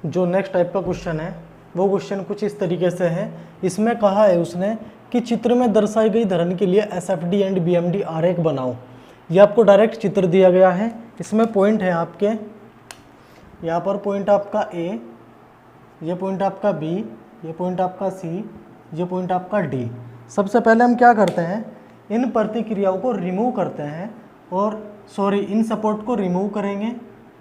जो next type का question है वो क्वेश्चन कुछ इस तरीके से है। इसमें कहा है उसने कि चित्र में दर्शाई गई धरण के लिए SFD एंड BMD आरेख बनाओ। ये आपको डायरेक्ट चित्र दिया गया है। इसमें पॉइंट है आपके, यहाँ पर पॉइंट आपका A, ये पॉइंट आपका B, ये पॉइंट आपका C, ये पॉइंट आपका D। सबसे पहले हम क्या करते हैं, इन प्रतिक्रियाओं को रिमूव करते हैं और इन सपोर्ट को रिमूव करेंगे।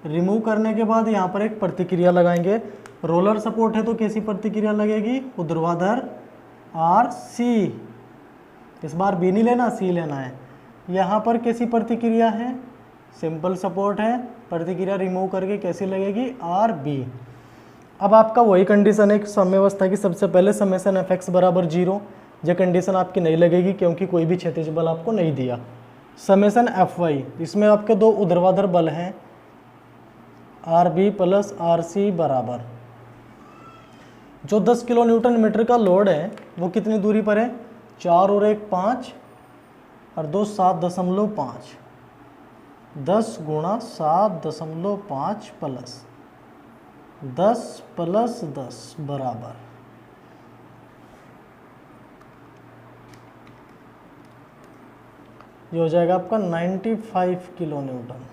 रिमूव करने के बाद यहाँ पर एक प्रतिक्रिया लगाएंगे। रोलर सपोर्ट है तो कैसी प्रतिक्रिया लगेगी, ऊर्ध्वाधर RC। इस बार B नहीं लेना, C लेना है। यहाँ पर कैसी प्रतिक्रिया है, सिंपल सपोर्ट है, प्रतिक्रिया रिमूव करके कैसी लगेगी, RB। अब आपका वही कंडीशन है साम्यावस्था की। सबसे पहले समेशन Fx बराबर 0, यह कंडीशन आपकी नहीं लगेगी क्योंकि कोई भी क्षैतिज बल आपको नहीं दिया। समेशन Fy, इसमें आपके दो ऊर्ध्वाधर बल हैं RB प्लस RC बराबर, जो 10 किलो न्यूटन मीटर का लोड है वो कितनी दूरी पर है, 4 और 1 5 और 2 7.5, 10 गुणा 7.5 प्लस 10 प्लस 10 बराबर, ये हो जाएगा आपका 95 किलो न्यूटन।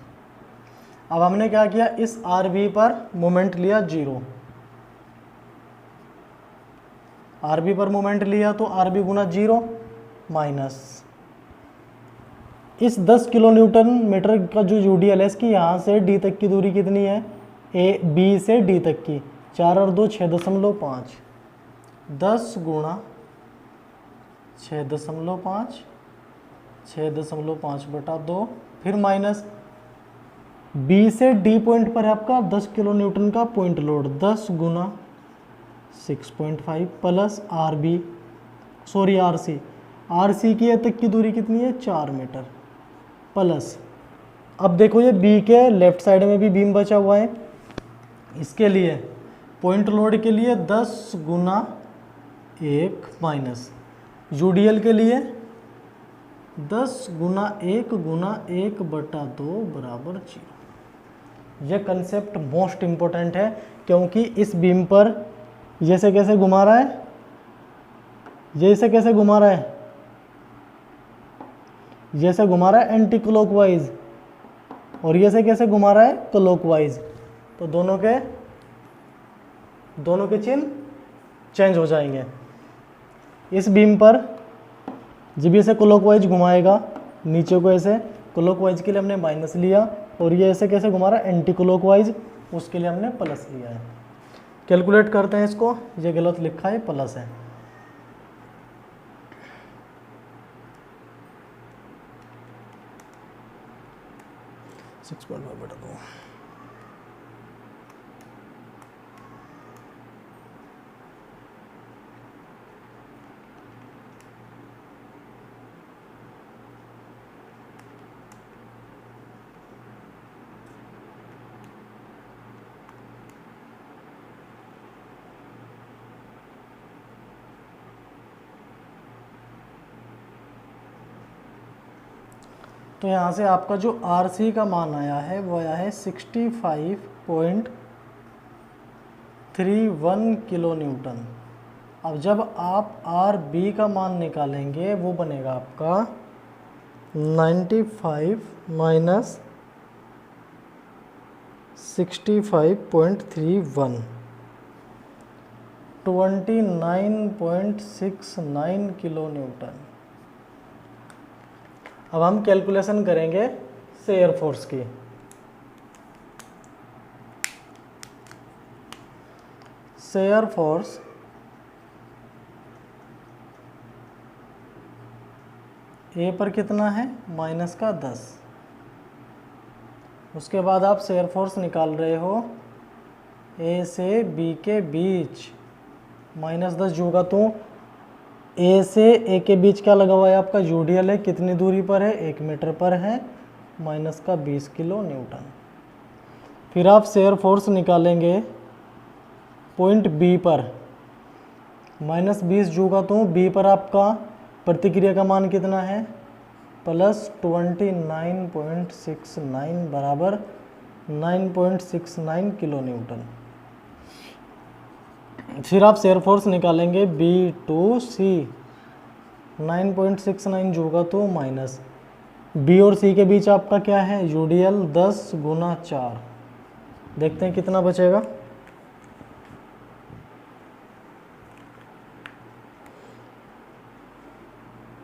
अब हमने क्या किया, इस RB पर मोमेंट लिया 0, RB पर मोमेंट लिया तो RB गुना 0 माइनस इस 10 किलो न्यूटन मीटर का जो UDL है इसकी यहाँ से D तक की दूरी कितनी है, B से D तक की 4 और 2 6.5, 10 गुणा 6.5, 6.5 बटा 2, फिर माइनस B से D पॉइंट पर है आपका 10 किलो न्यूटन का पॉइंट लोड, 10 गुना 6.5 प्लस RC की तक की दूरी कितनी है, 4 मीटर प्लस। अब देखो ये B के लेफ्ट साइड में भी बीम बचा हुआ है, इसके लिए पॉइंट लोड के लिए 10 गुना 1 माइनस UDL के लिए 10 गुना 1 गुना 1 बटा 2 बराबर 0। यह कंसेप्ट मोस्ट इम्पोर्टेंट है क्योंकि इस बीम पर जैसे कैसे घुमा रहा है, जैसे कैसे घुमा रहा है, जैसे घुमा रहा है एंटी क्लॉकवाइज, और ये से कैसे घुमा रहा है क्लॉकवाइज, तो दोनों के चिन्ह चेंज हो जाएंगे। इस बीम पर जब ऐसे क्लॉकवाइज घुमाएगा, नीचे को ऐसे क्लॉकवाइज के लिए हमने माइनस लिया, और ये ऐसे कैसे घुमा रहा है एंटी क्लॉकवाइज, उसके लिए हमने प्लस लिया है। कैलकुलेट करते हैं इसको, ये गलत लिखा है, प्लस है। सिक्स पॉइंट बटा 2। तो यहाँ से आपका जो RC का मान आया है वो आया है 65.31 किलो न्यूटन। अब जब आप RB का मान निकालेंगे वो बनेगा आपका 95 माइनस 65.31, 29.69 किलो न्यूटन। अब हम कैलकुलेशन करेंगे शेयर फोर्स की। शेयर फोर्स A पर कितना है, माइनस का 10। उसके बाद आप शेयर फोर्स निकाल रहे हो A से B के बीच, माइनस 10 होगा तो A से A के बीच क्या लगा हुआ है आपका UDL है, कितनी दूरी पर है, 1 मीटर पर है, माइनस का 20 किलो न्यूटन। फिर आप शेयर फोर्स निकालेंगे पॉइंट B पर, माइनस 20 होगा तो B पर आपका प्रतिक्रिया का मान कितना है, प्लस 29.69 बराबर 9.69 किलो न्यूटन। फिर आप शेयर फोर्स निकालेंगे B2C 9.69 जो होगा तो माइनस बी और सी के बीच आपका क्या है यूडीएल 10 गुना 4। देखते हैं कितना बचेगा।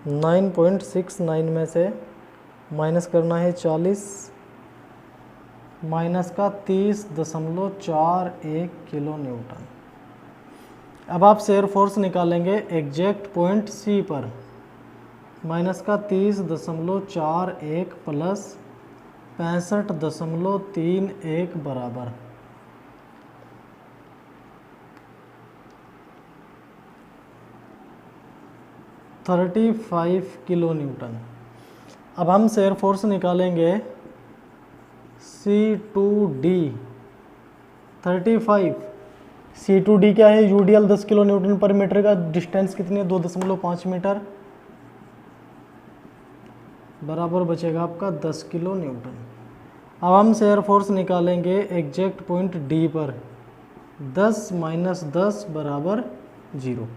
नाइन 9.69 में से माइनस करना है 40, माइनस का 30.41 किलो न्यूटन। अब आप शेयर फोर्स निकालेंगे एग्जैक्ट पॉइंट सी पर, माइनस का 30.41 प्लस 65.31 बराबर 35 किलो न्यूटन। अब हम शेयर फोर्स निकालेंगे C2D 35। C2D क्या है यूडीएल 10 किलो न्यूटन पर मीटर का डिस्टेंस कितनी है 2.5 मीटर बराबर बचेगा आपका 10 किलो न्यूटन। अब हम शेयर फोर्स निकालेंगे एग्जैक्ट पॉइंट D पर 10 माइनस 10 बराबर 0।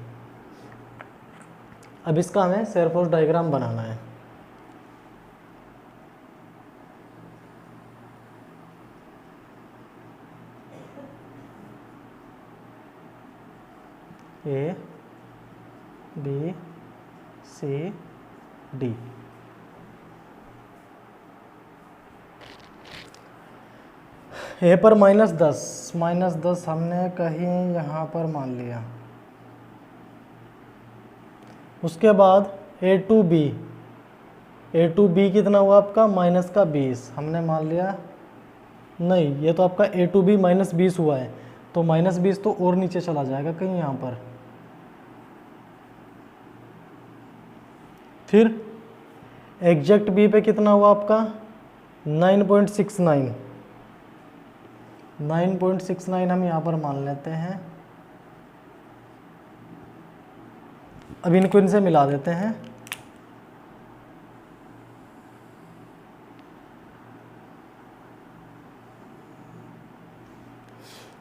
अब इसका हमें शेयर फोर्स डायग्राम बनाना है। A B C D। ए पर -10 हमने कहीं यहाँ पर मान लिया। उसके बाद ए टू बी कितना हुआ आपका -20 हमने मान लिया। नहीं, ये तो आपका ए टू बी -20 हुआ है, तो -20 तो और नीचे चला जाएगा कहीं यहाँ पर। फिर एग्जैक्ट बी पे कितना हुआ आपका 9.69 हम यहाँ पर मान लेते हैं। अब इनको इनसे मिला देते हैं।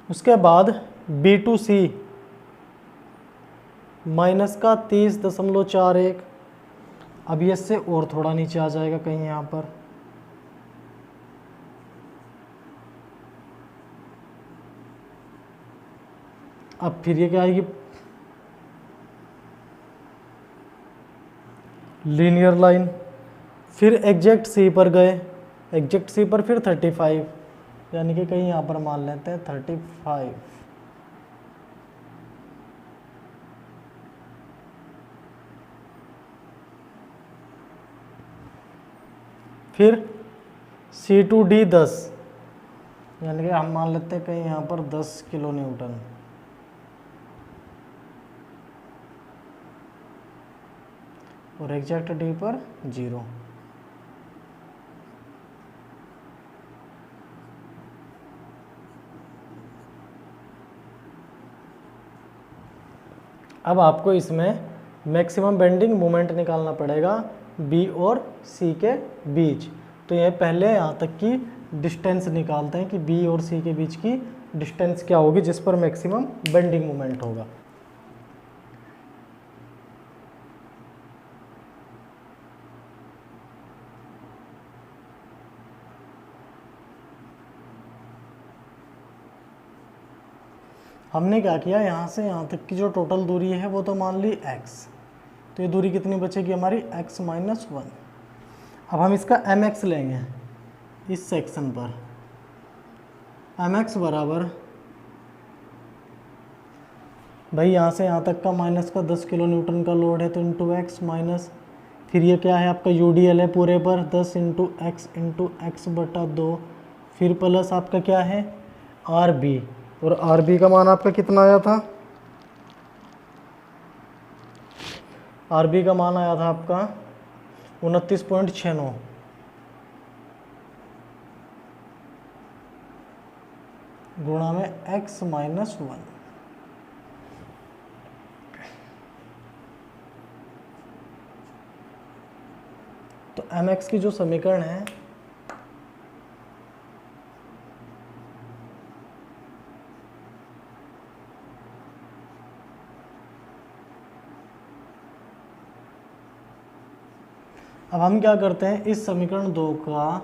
उसके बाद B2C माइनस का 30.41। अब ये इससे और थोड़ा नीचे आ जाएगा कहीं यहाँ पर। अब फिर ये क्या आएगी लीनियर लाइन। फिर एग्जैक्ट सी पर गए, एग्जैक्ट सी पर फिर 35, यानी कि कहीं यहाँ पर मान लेते हैं 35। फिर C2D 10, यानी कि हम मान लेते हैं कहीं यहाँ पर 10 किलो न्यूटन। और एग्जैक्ट डी पर 0। अब आपको इसमें मैक्सिमम बेंडिंग मोमेंट निकालना पड़ेगा बी और सी के बीच। तो ये पहले यहाँ तक की डिस्टेंस निकालते हैं कि बी और सी के बीच की डिस्टेंस क्या होगी जिस पर मैक्सिमम बेंडिंग मोमेंट होगा। हमने क्या किया, यहाँ से यहाँ तक की जो टोटल दूरी है वो तो मान ली x, तो ये दूरी कितनी बचेगी हमारी x - 1। अब हम इसका mx लेंगे इस सेक्शन पर। mx बराबर भाई यहाँ से यहाँ तक का माइनस का 10 किलो न्यूटन का लोड है तो इंटू एक्स माइनस, फिर ये क्या है आपका यूडीएल है पूरे पर 10 इंटू एक्स बटा 2, फिर प्लस आपका क्या है आर बी, और आर बी का मान आपका कितना आया था, आर बी का मान आया था आपका 29.69 गुणा में x - 1। तो mx की जो समीकरण है अब हम क्या करते हैं, इस समीकरण 2 का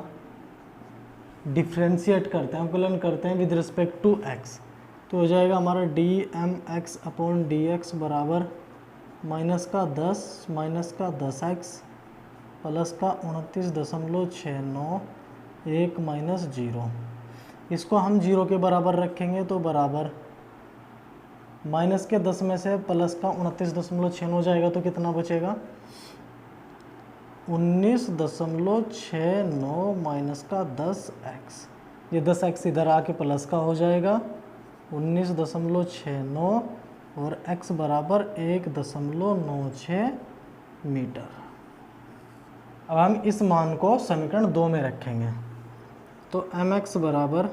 डिफ्रेंशिएट करते हैं, अवकलन करते हैं विद रिस्पेक्ट टू x। तो हो जाएगा हमारा dmx अपॉन dx बराबर -10x प्लस का 29.69 1 - 0। इसको हम 0 के बराबर रखेंगे तो बराबर माइनस के 10 में से प्लस का 29.69 हो जाएगा तो कितना बचेगा 19.69 माइनस का 10x। ये 10x इधर आके प्लस का हो जाएगा 19.69 और x बराबर 1.96 मीटर। अब हम इस मान को समीकरण 2 में रखेंगे तो mx बराबर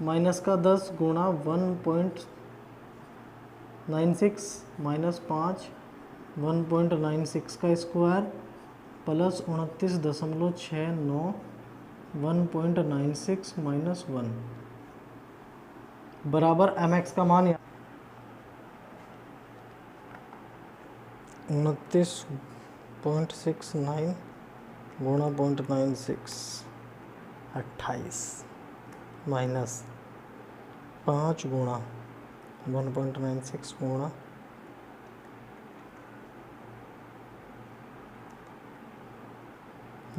माइनस का 10 गुणा 1.96 माइनस 5 1.96 का स्क्वायर प्लस 29.69 1.96 माइनस 1 बराबर mx का मान 29.69 गुणा 0.96 28 माइनस 5 गुणा 1.96 गुणा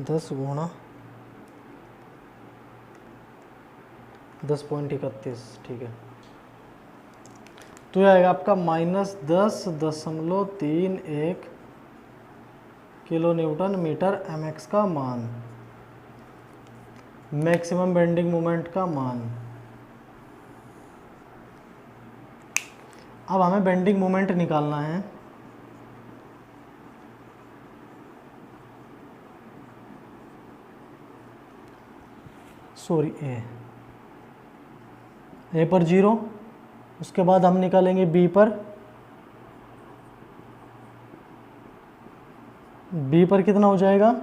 10 गुणा 10.31। ठीक है, तो यह आएगा आपका -10.31 किलो न्यूटन मीटर mx का मान, मैक्सिमम बेंडिंग मोमेंट का मान। अब हमें बेंडिंग मोमेंट निकालना है। सॉरी ए पर 0, उसके बाद हम निकालेंगे बी पर कितना हो जाएगा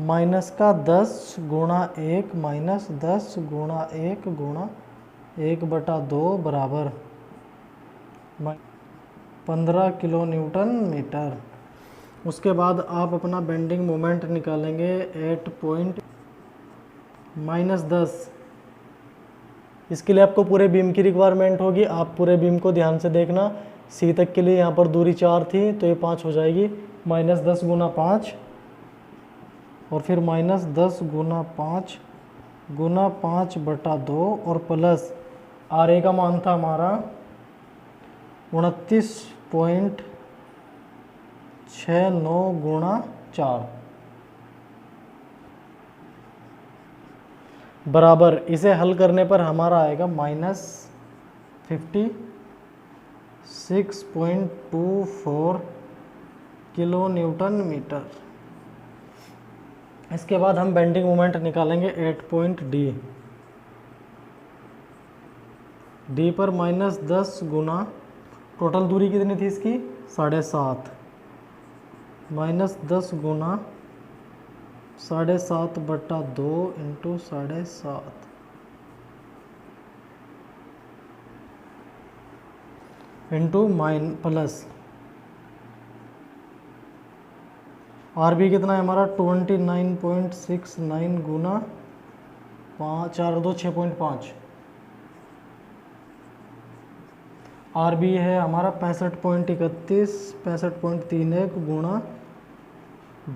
माइनस का 10 गुणा 1 माइनस 10 गुणा 1 गुणा 1/2 बराबर 15 किलो न्यूटन मीटर। उसके बाद आप अपना बेंडिंग मोमेंट निकालेंगे 8 पॉइंट -10। इसके लिए आपको पूरे बीम की रिक्वायरमेंट होगी। आप पूरे बीम को ध्यान से देखना। सी तक के लिए यहाँ पर दूरी 4 थी तो ये 5 हो जाएगी, -10 गुना 5 और फिर -10 गुना 5 गुना 5/2 और प्लस आर ए का मान था हमारा 29.69 गुणा 4 बराबर, इसे हल करने पर हमारा आएगा -56.24 किलो न्यूटन मीटर। इसके बाद हम बेंडिंग मोमेंट निकालेंगे 8 पॉइंट डी पर -10 गुना, टोटल दूरी कितनी थी इसकी 7.5, -10 गुना 7.5/2 into 7.5 into plus R B कितना है हमारा 29.69 गुना 5 4 2 6.5। आर बी है हमारा 65.31 65.31 गुणा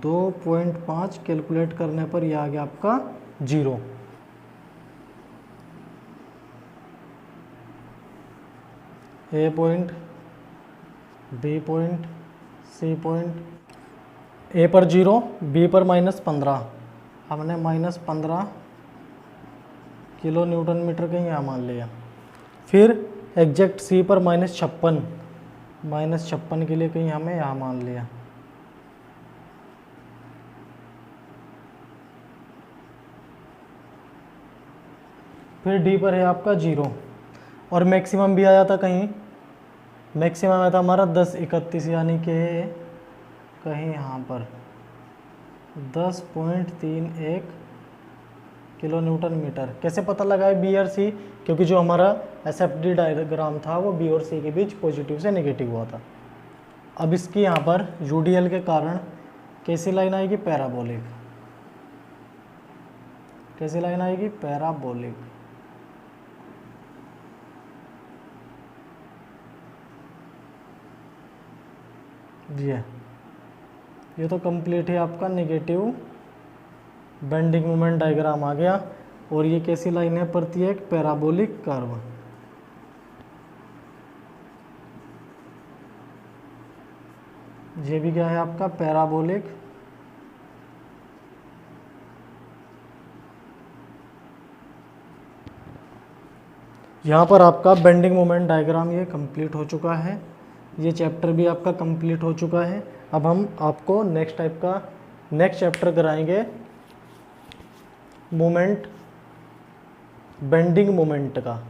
2.5। कैलकुलेट करने पर यह आ गया आपका 0। A point, B point, C point. A पर 0, बी पर -15, हमने -15 किलो न्यूटन मीटर कहीं यहाँ मान लिया। फिर एग्जैक्ट सी पर -56 के लिए कहीं हमें यहाँ मान लिया। फिर डी पर है आपका 0 और मैक्सिमम भी आया था कहीं, मैक्सिमम आया था हमारा 10.31 यानी कि कहीं यहाँ पर 10.31 किलो न्यूटन मीटर। कैसे पता लगाए बी और सी, क्योंकि जो हमारा एसएफडी डायग्राम था वो बी और सी के बीच पॉजिटिव से नेगेटिव हुआ था। अब इसकी यहाँ पर यूडीएल के कारण कैसी लाइन आएगी? पैराबोलिक। कैसी लाइन आएगी? पैराबोलिक। जी है, ये तो कंप्लीट है आपका नेगेटिव बेंडिंग मोमेंट डायग्राम आ गया। और ये कैसी लाइन है? प्रत्येक पैराबोलिक कर्व। ये भी क्या है आपका? पैराबोलिक यहाँ पर आपका बेंडिंग मोमेंट डायग्राम ये कंप्लीट हो चुका है। ये चैप्टर भी आपका कंप्लीट हो चुका है। अब हम आपको नेक्स्ट चैप्टर कराएंगे मोमेंट, बेंडिंग मोमेंट का।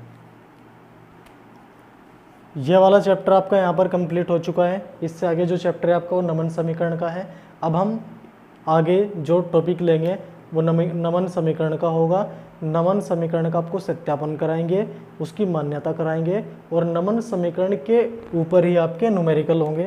ये वाला चैप्टर आपका यहाँ पर कंप्लीट हो चुका है। इससे आगे जो चैप्टर है आपका वो नमन समीकरण का है। अब हम आगे जो टॉपिक लेंगे वो नमन समीकरण का होगा। नमन समीकरण का आपको सत्यापन कराएंगे, उसकी मान्यता कराएंगे और नमन समीकरण के ऊपर ही आपके न्यूमेरिकल होंगे।